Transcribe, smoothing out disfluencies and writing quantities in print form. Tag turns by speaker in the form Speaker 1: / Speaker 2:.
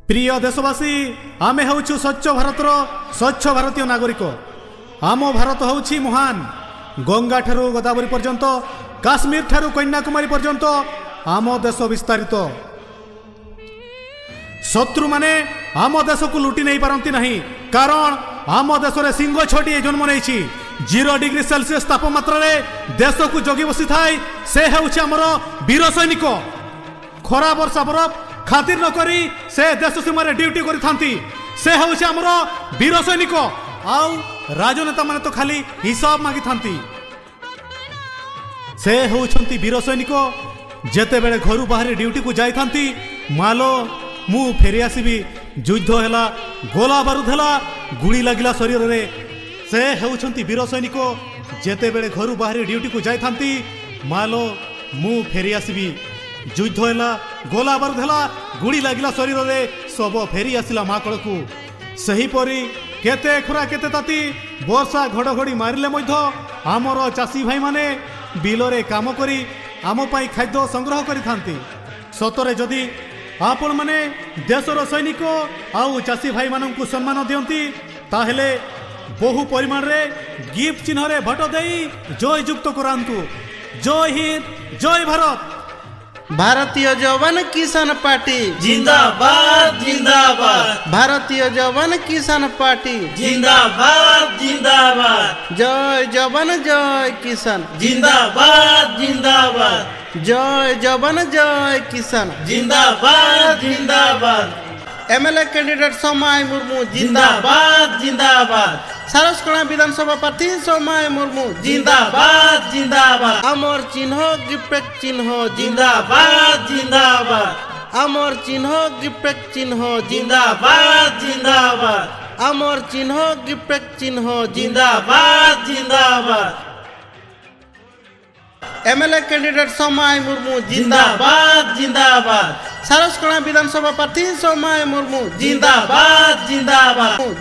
Speaker 1: प्रिय देशवासी आमे हूँ स्वच्छ भारतर स्वच्छ भारतीय नागरिक। आम भारत हूँ महान। गंगा ठारू गोदावरी पर्यंत काश्मीर ठारू कन्याकुमारी पर्यंत आम देश विस्तारित। शत्रु माने आम देश को लुटि नहीं पारती नहीं, कारण आम देश में सिंह छटी जन्म नहीं। 0 डिग्री सेल्सियस तापमात्रा रे देश को जगी बसी थाए से होउछि हमर वीर सैनिक। खरा वर्षा बरफ खातिर न करी से देश सीमा ड्यूटी करी थांती से होउछि हमर वीर सैनिक। आउ राजनेता माने तो खाली हिसाब मागी थांती, से होउछंती वीर सैनिक। जेते बेले घर बाहर ड्यूटी को जाई थांती, मालो मु फेरी आसीबी, युद्ध हैला, गोला बारूद हैला, गुड़ी लागिला शरीर रे, से होउछंती वीर सैनिक। जेते बेले घर बाहर ड्यूटी को जाई थांती, मालो मु फेरी आसीबी, युद्ध हैला, गोला बारूद हैला, गुड़ी लागिला शरीर रे, सब फेरी आसिला माकड़ को। सही परी केते खरा केते ताती वर्षा घड़घड़ी मारिले मध्य आमर चाषी भाई माने बिलरे काम करी आम पाई खाद्य संग्रह करी थांती। सतरे जदि आपण माने देशर सैनिक आउ चाषी भाई माननकु सम्मान दियंती, ताहेले बहु परिमाण रे गिफ्ट चिन्ह रे भोट देई जय युक्त करांतु। जय हिंद, जय भारत।
Speaker 2: भारतीय जवान किसान पार्टी
Speaker 3: जिंदाबाद जिंदाबाद।
Speaker 2: भारतीय जवान किसान पार्टी
Speaker 3: जिंदाबाद जिंदाबाद।
Speaker 2: जय जवान जय किसान
Speaker 3: जिंदाबाद जिंदाबाद।
Speaker 2: जय जवान जय किसान
Speaker 3: जिंदाबाद जिंदाबाद।
Speaker 2: एमएलए कैंडिडेट सोमाय मुर्मू
Speaker 3: जिंदाबाद जिंदाबाद।
Speaker 2: सारसकणा विधानसभा प्रार्थी सोमाय मुर्मू
Speaker 3: जिंदाबाद जिंदाबाद।
Speaker 2: अमर चिन्ह गिफ्ट चिन्ह
Speaker 3: जिंदाबाद जिंदाबाद।
Speaker 2: अमर चिन्ह गिफ्ट चिन्ह
Speaker 3: जिंदाबाद जिंदाबाद।
Speaker 2: अमर चिन्ह गिफ्ट चिन्ह
Speaker 3: जिंदाबाद जिंदाबाद।
Speaker 2: एमएलए कैंडिडेट सोमाय मुर्मू
Speaker 3: जिंदाबाद जिंदाबाद।
Speaker 2: सारसकणा विधानसभा प्रार्थी सोमाय मुर्मू
Speaker 3: जिंदाबाद जिंदाबाद।